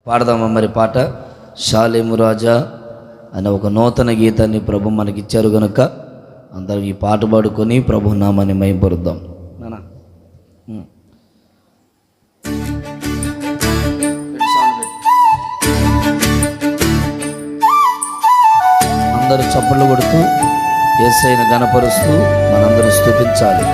పాడదామా మరి పాట? షాలేము రాజా అనే ఒక నూతన గీతాన్ని ప్రభు మనకిచ్చారు కనుక అందరం ఈ పాట పాడుకొని ప్రభు నామాన్ని మహిమపరుద్దాం. నానా అందరూ చప్పట్లు కొడుతూ యేసయ్యను ఘనపరుస్తూ మనందరం స్తుతించాలి.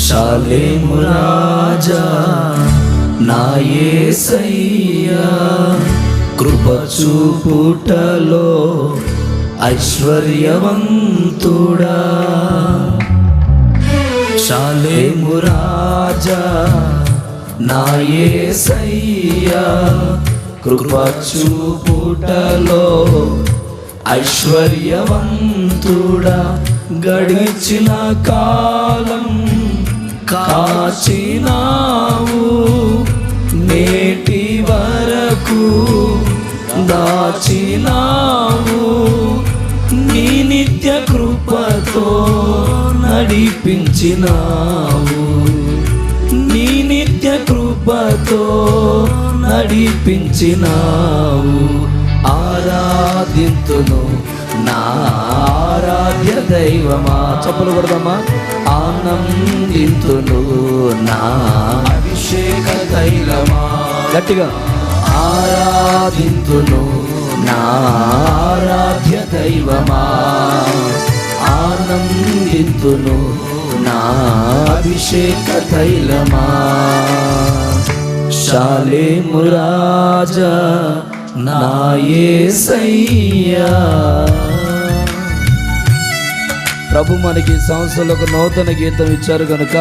షాలేము రాజా నా యేసయ్యా, కృప చూపుటలో ఐశ్వర్యవంతుడా. షాలేము రాజా నా యేసయ్యా, కృప చూపుటలో ఐశ్వర్యవంతుడా. గడిచిన కాలం కాచినావు, నేటి వరకు దాచినావు. నీ నిత్య కృపతో నడిపించినావు, నీ నిత్య కృపతో నడిపించినావు. ఆరాధింతును నా ఆరాధ్య దైవమా. చప్పలు కొడదామా? ఆనందింతును నా అభిషేక తైలమా. గట్టిగా ఆరాధింతును నా ఆరాధ్య దైవమా, ఆనందింతును నా అభిషేక తైలమా. షాలేము రాజా నా యేసయ్యా. ప్రభు మనకి సంవత్సరంలో ఒక నూతన గీతం ఇచ్చారు కనుక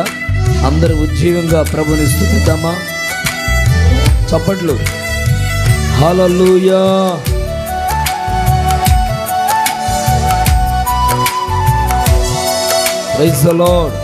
అందరూ ఉజ్జీవంగా ప్రభుని స్తుతిద్దామా? చప్పట్లు. హల్లెలూయా. Praise the Lord.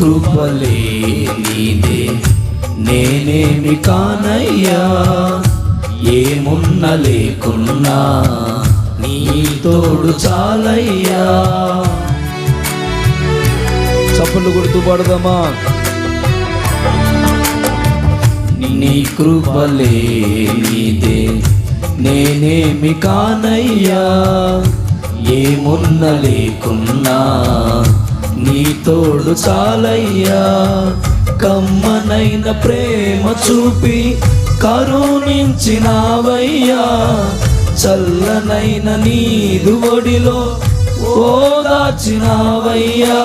కృపలే నీదే నేనేమి కానయ్యా, ఏమున్న లేకున్నా నీ తోడు చాలయ్యా. చప్పట్లు కొడుతూ పాడదామా? నీ కృపలే నీదే నేనేమి కానయ్యా, ఏమున్న లేకున్నా నీ తోడు చాలయ్యా. కమ్మనైన ప్రేమ చూపి కరుణించినావయ్యా, చల్లనైన నీదు ఒడిలో ఓదార్చినావయ్యా.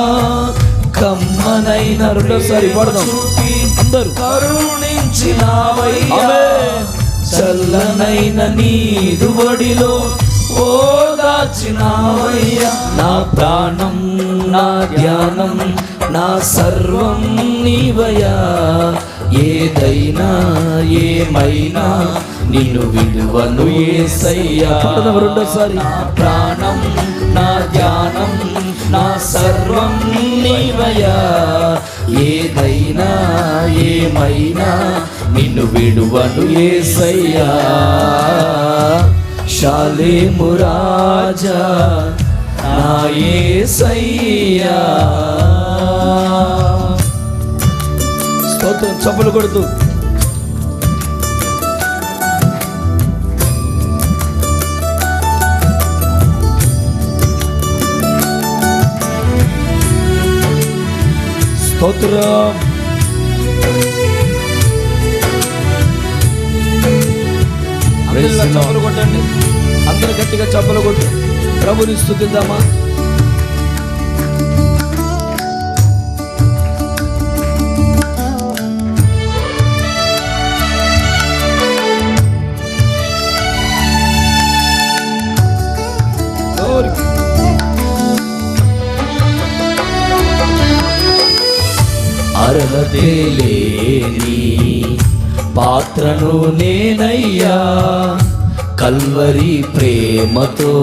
కమ్మనైన రెండోసారి చూపి అందరూ కరుణించినావయ్యా, చల్లనైన నీదు ఒడిలో ఓదార్చినావయ్యా. నా ప్రాణం నా ధ్యానం నా సర్వం నీవయ్యా, ఏదైనా ఏమైనా నిన్ను విడువను యేసయ్యా. రెండోసారి. నా ప్రాణం నా ధ్యానం నా సర్వం నీవయ్యా, ఏదైనా ఏమైనా నిన్ను విడువను యేసయ్యా. షాలేము రాజా నా యేసయ్యా. స్తోత్రం. చప్పలు కొడుతూ స్తోత్రం. చప్పలు కొట్టండి, అందరు గట్టిగా చప్పలు కొట్టు. ప్రభుని స్తుతిద్దామా? లేని పాత్రను నేనయ్యా, కల్వరి ప్రేమతో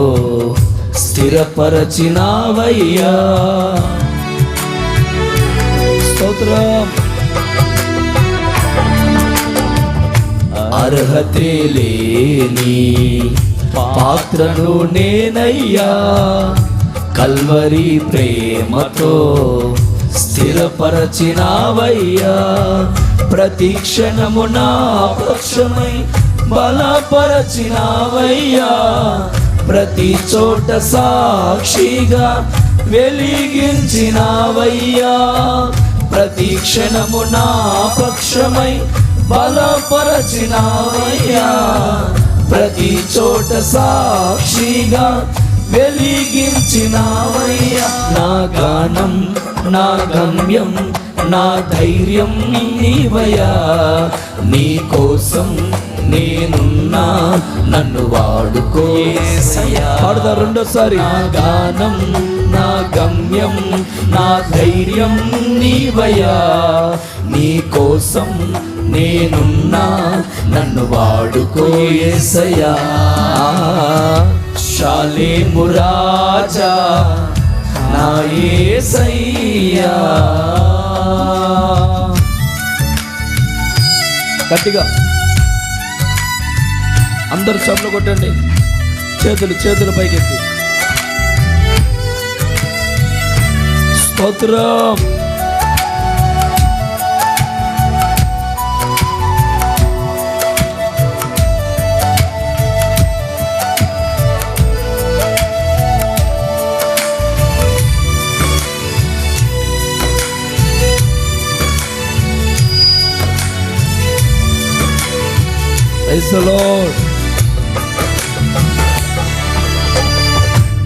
స్థిరపరచినావయ్యా. స్తోత్రం. అర్హతే లేని పాత్రను నేనయ్యా, కల్వరి ప్రేమతో స్థిరపరచినావయ్యా. ప్రతి క్షణము నా పక్షమై బలపరచినావయ్యా, ప్రతి చోట సాక్షిగా వెలిగించినావయ్యా. ప్రతి క్షణము నా పక్షమై బలపరచినావయ్యా, ప్రతి చోట సాక్షిగా వెలిగించినావయ్యా. నా గానం, నా గమ్యం, నా ధైర్యం నీవయ్యా. నీ కోసం నేనున్నా, నన్ను వాడుకో యేసయ్యా. పాడదా రెండోసారి. నా గానం, నా గమ్యం, నా ధైర్యం నీవయ్యా. నీ కోసం నేనున్నా, నన్ను వాడుకో యేసయ్యా. షాలేము రాజా నా యేసయ్యా. గట్టిగా అందరు చప్పట్లు కొట్టండి, చేతులు పైకెత్తి. స్తోత్రం. Praise the Lord.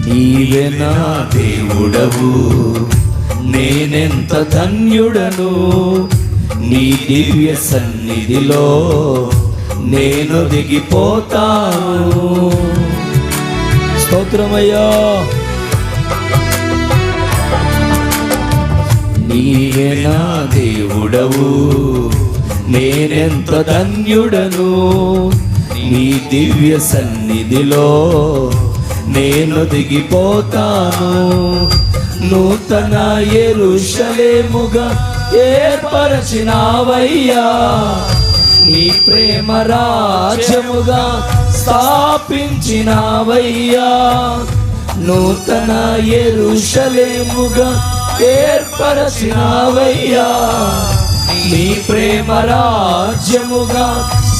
నీవే నా దేవుడవు, నేనెంత ధన్యుడను. నీ దివ్య సన్నిధిలో నేను దిగిపోతాను. స్తోత్రమయ్యా. నీవే నా దేవుడవు, నేనెంత ధన్యుడను. నీ దివ్య సన్నిధిలో నేను దిగిపోతాను. నూతన యెరూషలేముగా ఏర్పరచినావయ్యా, నీ ప్రేమ రాజ్యముగా స్థాపించినావయ్యా. నూతన యెరూషలేముగా ఏర్పరచినావయ్యా, నీ ప్రేమ రాజ్యముగా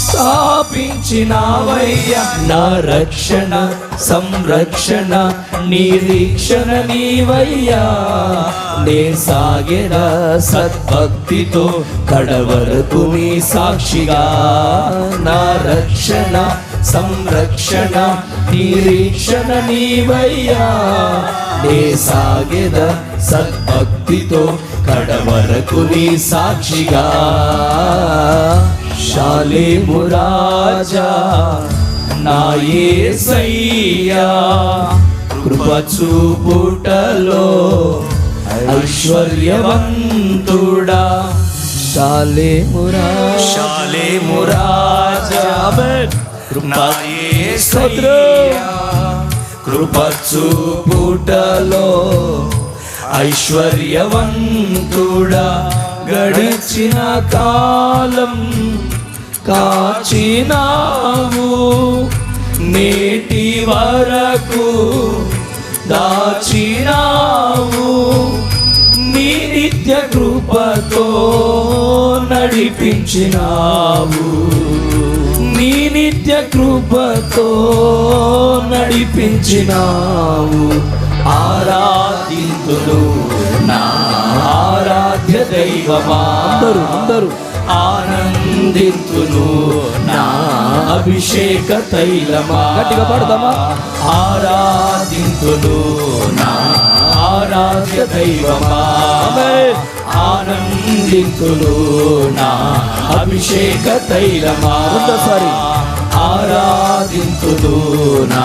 స్థాపించినావయ్యా. నా రక్షణ, సంరక్షణ, నిరీక్షణ నీవయ్యా. నే సాగెద సద్భక్తితో కడవరకు నీ సాక్షిగా. నా రక్షణ, సంరక్షణ, నిరీక్షణ నీవయ్యా. నే సాగెద సద్భక్తితో కడవరకు నీ సాక్షిగా. షాలేము రాజా నా యేసయ్యా, కృప చూపుటలో ఐశ్వర్యవంతుడా. షాలేము రాజా నా యేసయ్యా, కృప చూపుటలో ఐశ్వర్యవంతుడా. గడిచిన కాలం కాచినావు, నేటి వరకు దాచినావు. నీ నిత్య కృపతో నడిపించినావు, నీ నిత్య కృపతో నడిపించినావు. ఆరాధింతులు నా ఆరాధ్య దైవమా. అందరూ ఆనందింతును నా అభిషేక తైలమా. గట్టిగా పాడదామా. ఆరాధింతును నా ఆరాధ్య దైవమా. ఆనందింతును నా అభిషేక తైలమా. ఒకసారి ఆరాధి ఆరాధింతును నా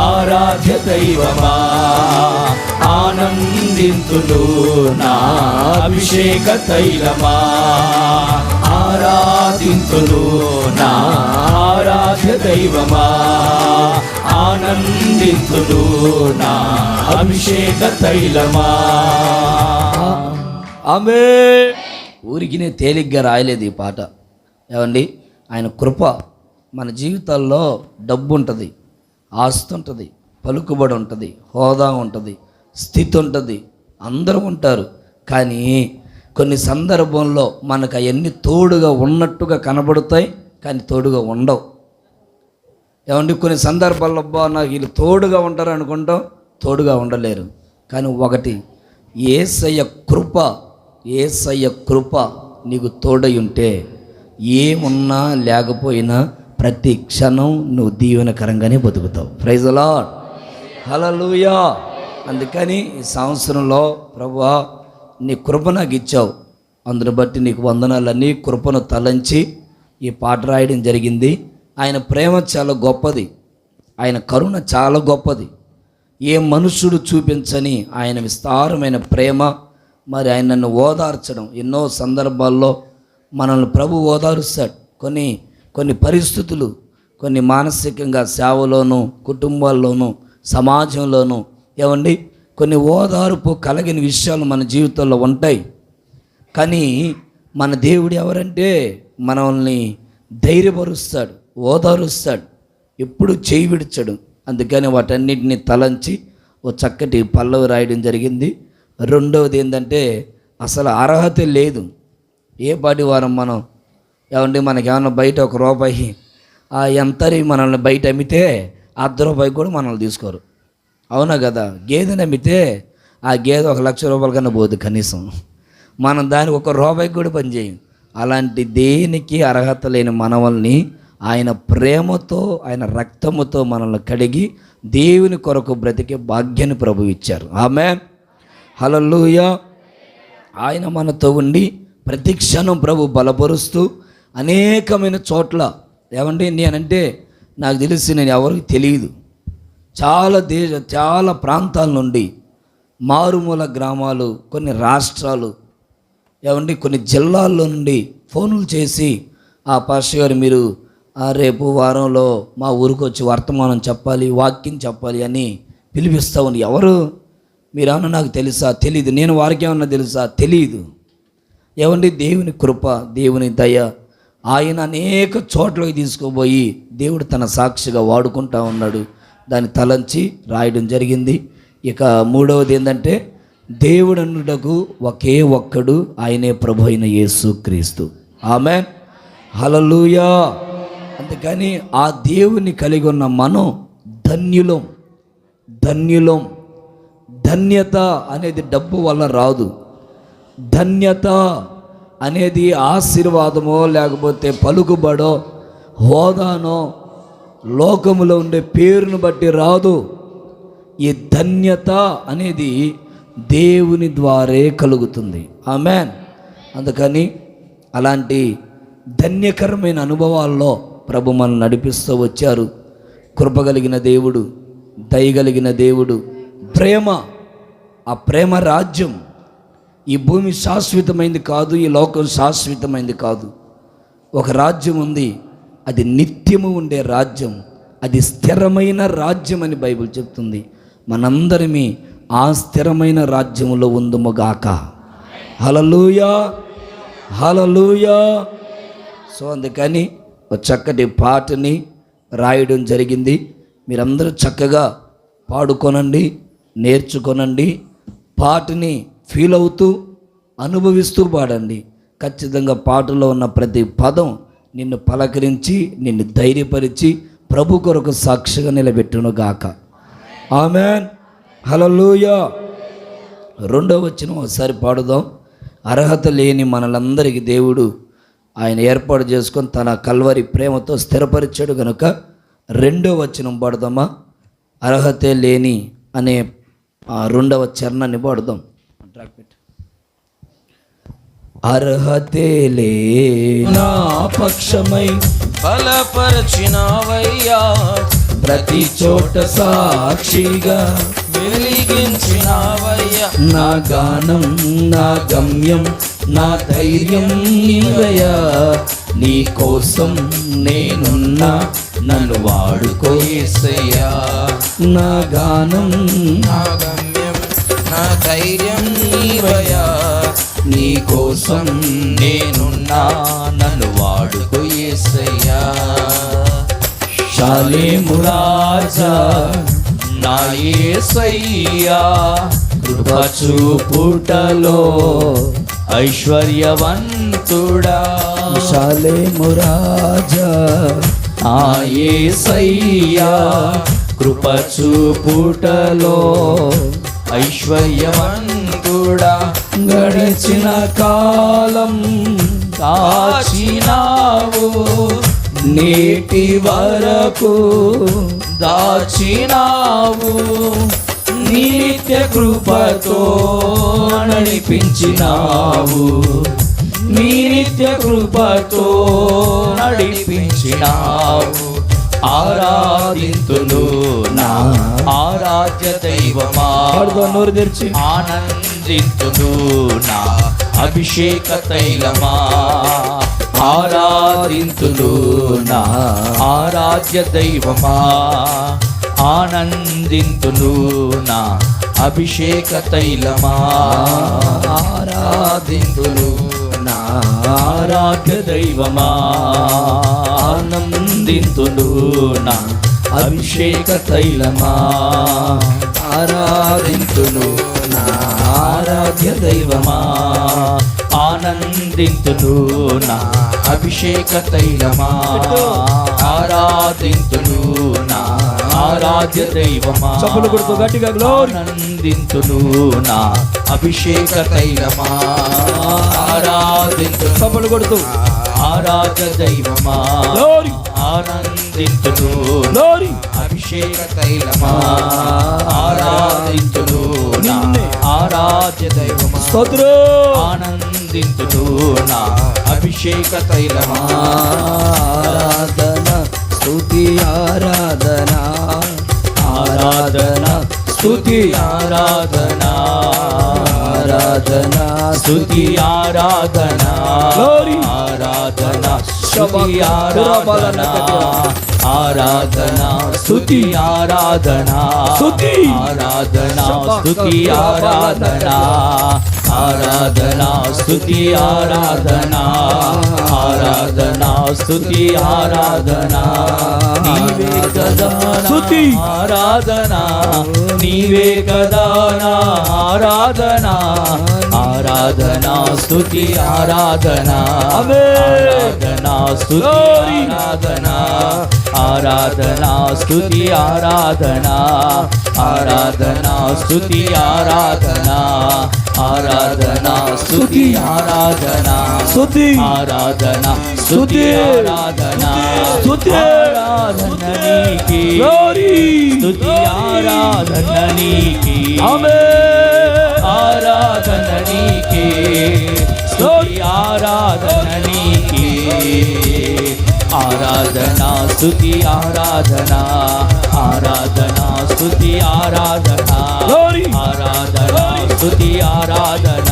ఆరాధ్య దైవమా, ఆనందింతును నా అభిషేక తైలమా, ఆరాధింతును నా ఆరాధ్య దైవమా, ఆనందింతును నా అభిషేక తైలమా. ఆమేన్. ఊరికినే తేలిగ్గా రాయలేదు ఈ పాట. ఏమండి, ఆయన కృప మన జీవితాల్లో డబ్బు ఉంటుంది, ఆస్తి ఉంటుంది, పలుకుబడి ఉంటుంది, హోదా ఉంటుంది, స్థితి ఉంటుంది, అందరూ ఉంటారు. కానీ కొన్ని సందర్భంలో మనకు అవన్నీ తోడుగా ఉన్నట్టుగా కనబడతాయి, కానీ తోడుగా ఉండవు. ఏమండి, కొన్ని సందర్భాల్లో నాకు వీళ్ళు తోడుగా ఉంటారు అనుకుంటాం, తోడుగా ఉండలేరు. కానీ ఒకటి, యేసయ్య కృప, యేసయ్య కృప నీకు తోడై ఉంటే ఏమున్నా లేకపోయినా ప్రతి క్షణం నువ్వు దీవెనకరంగానే బతుకుతావు. ప్రైజ్ ది లార్డ్, హల్లెలూయా. అందుకని ఈ సంవత్సరంలో ప్రభువా నీ కృప నాకు ఇచ్చావు, అందును బట్టి నీకు వందనాలని కృపను తలంచి ఈ పాట రాయడం జరిగింది. ఆయన ప్రేమ చాలా గొప్పది, ఆయన కరుణ చాలా గొప్పది. ఏ మనుషుడు చూపించని ఆయన విస్తారమైన ప్రేమ. మరి ఆయన నన్ను ఓదార్చడం, ఎన్నో సందర్భాల్లో మనల్ని ప్రభు ఓదారుస్తాడు. కొన్ని పరిస్థితులు, కొన్ని మానసికంగా సేవలోనూ, కుటుంబాల్లోనూ, సమాజంలోనూ ఏమండి కొన్ని ఓదార్పు కలిగిన విషయాలు మన జీవితంలో ఉంటాయి. కానీ మన దేవుడు ఎవరంటే మనల్ని ధైర్యపరుస్తాడు, ఓదారుస్తాడు, ఎప్పుడు చేయి విడిచాడు. అందుకని వాటన్నిటిని తలంచి ఓ చక్కటి పల్లవి రాయడం జరిగింది. రెండవది ఏంటంటే, అసలు అర్హత లేదు. ఏ పాటి వారం మనం ఏమండి, మనకేమన్నా బయట ₹1 ఎంతరి మనల్ని బయట అమ్మితే ₹1 కూడా మనల్ని తీసుకోరు, అవునా కదా? గేదెని అమ్మితే ఆ గేదె ₹1,00,000 కన్నా పోదు కనీసం, మనం దానికి ₹1 కూడా పనిచేయం. అలాంటి దేనికి అర్హత లేని మనవల్ని ఆయన ప్రేమతో, ఆయన రక్తముతో మనల్ని కడిగి దేవుని కొరకు బ్రతికే భాగ్యాన్ని ప్రభు ఇచ్చారు. ఆమేన్, హల్లెలూయా. ఆయన మనతో ఉండి ప్రతి క్షణం ప్రభు బలపరుస్తూ అనేకమైన చోట్ల ఏమండి, నేనంటే నాకు తెలిసి నేను ఎవరికి తెలియదు, చాలా ప్రాంతాల నుండి, మారుమూల గ్రామాలు, కొన్ని రాష్ట్రాలు, ఏమండి కొన్ని జిల్లాల్లో నుండి ఫోన్లు చేసి, పాస్టర్ గారు మీరు రేపు వారంలో మా ఊరికి వచ్చి వర్తమానం చెప్పాలి, వాక్యం చెప్పాలి అని పిలిపిస్తూ ఉంది. ఎవరు మీరేమన్నా నాకు తెలుసా? తెలీదు. నేను వారికి ఏమన్నా తెలుసా? తెలీదు. ఏమండి, దేవుని కృప, దేవుని దయ, ఆయన అనేక చోట్లకి తీసుకుపోయి దేవుడు తన సాక్షిగా వాడుకుంటా ఉన్నాడు. దాన్ని తలంచి రాయడం జరిగింది. ఇక మూడవది ఏంటంటే, దేవుడు అన్నుటకు ఒకే ఒక్కడు, ఆయనే ప్రభు అయిన యేసు క్రీస్తు. ఆమేన్, హల్లెలూయా. అందుకని ఆ దేవుని కలిగి ఉన్న మనం ధన్యులం. ధన్యత అనేది డబ్బు వల్ల రాదు. ధన్యత అనేది ఆశీర్వాదమో లేకపోతే పలుకుబడో హోదానో లోకములో ఉండే పేరును బట్టి రాదు. ఈ ధన్యత అనేది దేవుని ద్వారే కలుగుతుంది. ఆమేన్. అందుకని అలాంటి ధన్యకరమైన అనుభవాల్లో ప్రభు మనల్ని నడిపిస్తూ వచ్చారు. కృపగలిగిన దేవుడు, దయగలిగిన దేవుడు, ప్రేమ, ఆ ప్రేమ రాజ్యం. ఈ భూమి శాశ్వతమైంది కాదు, ఈ లోకం శాశ్వతమైంది కాదు. ఒక రాజ్యం ఉంది, అది నిత్యము ఉండే రాజ్యం, అది స్థిరమైన రాజ్యం అని బైబిల్ చెప్తుంది. మనందరిమీ ఆ స్థిరమైన రాజ్యములో ఉందుముగాక. హల్లెలూయా, హల్లెలూయా. సో అందుకని ఒక చక్కటి పాటని రాయడం జరిగింది. మీరందరూ చక్కగా పాడుకొనండి, నేర్చుకొనండి, పాటని ఫీల్ అవుతూ అనుభవిస్తూ పాడండి. ఖచ్చితంగా పాటలో ఉన్న ప్రతి పదం నిన్ను పలకరించి, నిన్ను ధైర్యపరిచి ప్రభు కొరకు సాక్షిగా నిలబెట్టును గాక. ఆమేన్, హల్లెలూయా. రెండవ వచనం ఒకసారి పాడుదాం. అర్హత లేని మనలందరికీ దేవుడు ఆయన ఏర్పాటు చేసుకొని తన కల్వరి ప్రేమతో స్థిరపరిచాడు కనుక రెండవ వచనం పాడుదామా? అర్హతే లేని అనే రెండవ చరణాన్ని పాడుదాం. అర్హతే లే నా పక్షమై బలపరచినావయ్యా, ప్రతి చోట సాక్షిగా వెలిగించినావయ్యా. నా గానం, నా గమ్యం, నా ధైర్యం నీవయ్యా. నీ కోసం నేనున్నా, నన్ను వాడుకో యేసయ్యా. నా గానం, నా గమ్యం, నా ధైర్యం నీవయ్యా. నీ కోసం నేనున్నా, నన్ను వాడుకో యేసయ్యా. షాలేము రాజా నా యేసయ్యా, కృప చూపుటలో ఐశ్వర్యవంతుడా. షాలేము రాజా నా యేసయ్యా, కృప చూపుటలో ఐశ్వర్యవంతుడా. గడిచిన కాలం కాచినావు, నేటి వరకు దాచినావు. నిత్య కృపతో నడిపించినావు, నీ నిత్య కృపతో నడిపించినావు. ఆరాధింతును నా ఆరాధ్య దైవమా, నోరు తెరిచి ఆనందింతును నా అభిషేక తైలమా. ఆరాధింతును నా ఆరాధ్య దైవమా, ఆనందింతును నా అభిషేక తైలమా. ఆరాధింతును నా ఆరాధ్య దైవమా, ఆనందింతును నా అభిషేక తైలమా. ఆరాధింతును నా ఆరాధ్య దైవమా, ఆనందింతును నా అభిషేక తైలమా. ఆరాధింతును నా ఆరాధ్య దైవమా, చప్పలు కొడుతూ గట్టిగా గ్లోరీ. ఆనందింతును నా అభిషేక తైలమా. ఆరాధింతును, చప్పలు కొడుతూ ఆరాధ్య దైవమా, గ్లోరీ. ఆనందింతును గ్లోరీ అభిషేక తైలమా. ఆరాధింతును నా ఆరాధ్య దైవమా, స్తోత్రం. ఆనందింతును నా అభిషేక తైలమా. ఆరాధన స్తుతి ఆరాధన, ఆరాధన స్తుతి ఆరాధన, ఆరాధన స్తుతి ఆరాధన, ఆరాధన స్తుతి ఆరాధన, ఆరాధన స్తుతి ఆరాధన, ఆరాధన స్తుతి ఆరాధన, ఆరాధన స్తుతి ఆరాధన, ఆరాధన స్తుతి ఆరాధన. నీవే కదా స్తుతి ఆరాధన, నీవే కదా ఆరాధన, ఆరాధన స్తుతి ఆరాధన, ఆరాధన స్తుతి ఆరాధన, ఆరాధన స్తుతి ఆరాధన, ఆరాధన స్తుతి ఆరాధన, ఆరాధన స్తుతి ఆరాధన, స్తుతి ఆరాధన స్తుతి ఆరాధన, స్తుతి ఆరాధన నీకే, స్తుతి ఆరాధన నీకే, ఆరాధన నీకే, స్తుతి ఆరాధన నీకే. ఆరాధన స్తుతి ఆరాధన, ఆరాధన స్తుతి ఆరాధన, ఆరాధన స్తుతి ఆరాధన,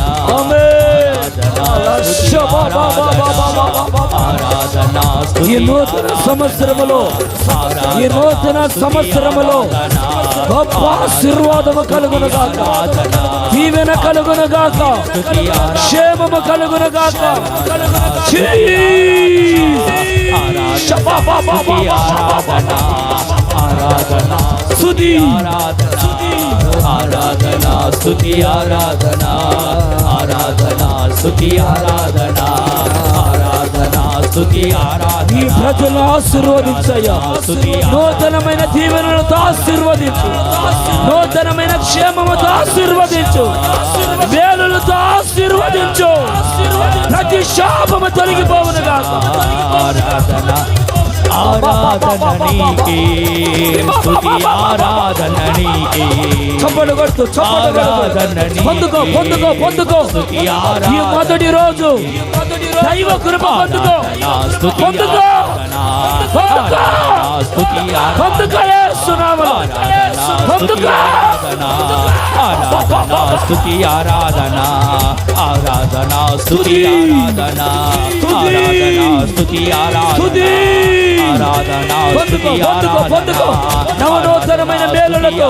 ఆరాధన స్తుతి. ఈ నూతన సంవత్సరములో, ఈ నూతన సంవత్సరములో గొప్ప ఆశీర్వాదము కలుగునుగాక, దీవెన కలుగునుగాక, క్షేమము కలుగునుగాక. ఆరాధన, ఆరాధన స్తుతి ఆరాధన, ఆరాధన స్తుతి ఆరాధన, ఆరాధన స్తుతి ఆరాధన, ఆరాధన స్తుతి ఆరాధన. ఈ ప్రజలను ఆశీర్వదించయ్యా, నూతనమైన దీవెనలతో ఆశీర్వదించు, నూతనమైన క్షేమముతో ఆశీర్వదించు, వేలులతో ఆశీర్వదించు. ప్రతి శాపము తొలగిపోవునుగా. ఆరాధన, ఆరాధన నీకే, స్తుతి ఆరాధన నీకే. చప్పట్లు కొడుతూ, ఆరాధన నీకే, పొందుకో పొందుకో పొందుకో. ఈ మొదటి రోజు దైవ కృప పొందుకో, పొందుకో. ఆరాధన ఆరాధన స్తుతి పొందుకో యేసునామములో. పొందుకో. ఆరాధన స్తుతి ఆరాధన ఆరాధన స్తుతి ఆరాధన ఆరాధన స్తుతి ఆరాధన ఆరాధన పొందుకో, స్తుతి పొందుకో, పొందుకో. ఆరాధన నవనూతనమైన మేలులతో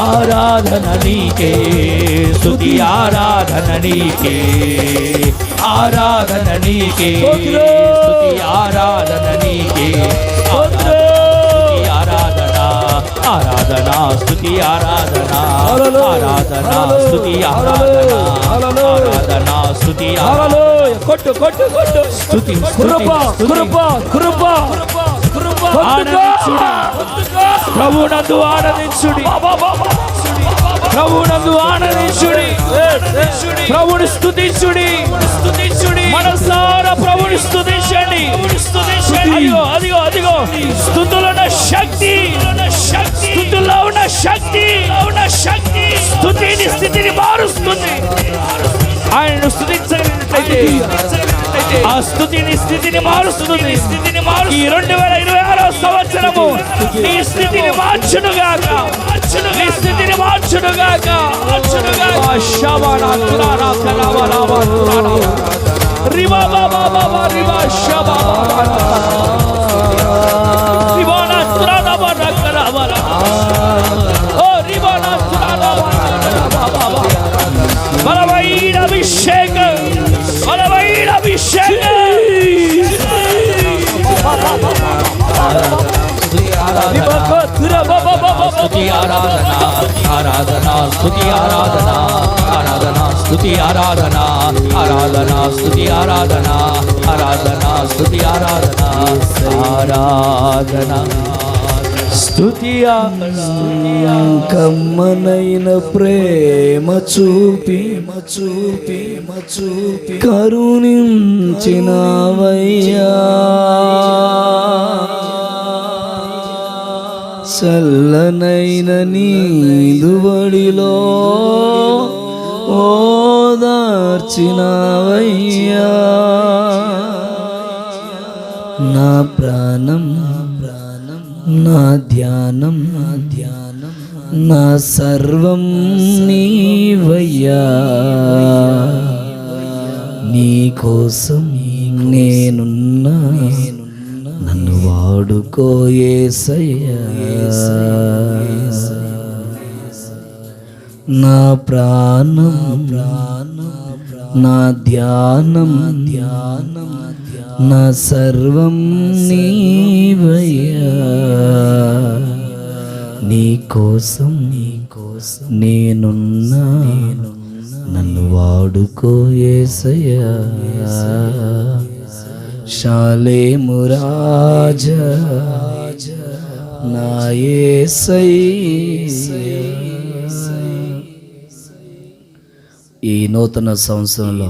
ఆరాధన నీకే స్తుతి ఆరాధన నీకే ఆరాధన నీకే స్తుతి ఆరాధన నీకే ఆరాధన ఆరాధన స్తుతి ఆరాధన ఆరాధన స్తుతి ఆరాధన ఆరాధన స్తుతి హల్లెలూయా. కొట్టు కొట్టు కొట్టు. స్తుతి కృప కృప కృప కృప. ఆనందించుడి. ప్రభునందు ఆనందించుడి. ప్రభునందు ఆనందించుడి. ప్రభుని స్తుతించుడి. మనసారా ప్రభుని స్తుతించండి. అదిగో అదిగో అదిగో స్తుతుల్లో ఉన్న శక్తి, స్తుతుల్లో ఉన్న శక్తి, స్తుతిని స్థితిని మారుస్తుంది. ఆయనను స్తుతించగలిగినట్లయితే ఆ స్థుతిని స్థితిని మారుస్తుంది. ఈ 2026 సంవత్సరము నీ స్థితిని మార్చునుగాక, నీ స్థితిని మార్చునుగాక. బలమైన అభిషేకం, బలమైన అభిషేకం. స్తుతి ఆరాధన ఆరాధన స్తుతి ఆరాధన ఆరాధన స్తుతి ఆరాధన ఆరాధన స్తుతి ఆరాధన ఆరాధన స్తుతి ఆరాధన ఆరాధన స్తుతి కమ్మనైన ప్రేమ చూపి కరుణించినవయ్యా. చల్లనైన నీదువడిలో ఓదార్చినవయ్యా. నా ప్రాణం నా ధ్యానం నా సర్వం నీవయ్యా. నీ కోసం నేనున్నా, నన్ను వాడుకో యేసయ్యా. నా ప్రాణం నా ధ్యానం నా సర్వం నీవయ్యా. నీ కోసం నేనున్నా, నన్ను వాడుకో యేసయ్యా. శాలేము రాజా నా యేసయ్యా. ఈ నూతన సంవత్సరంలో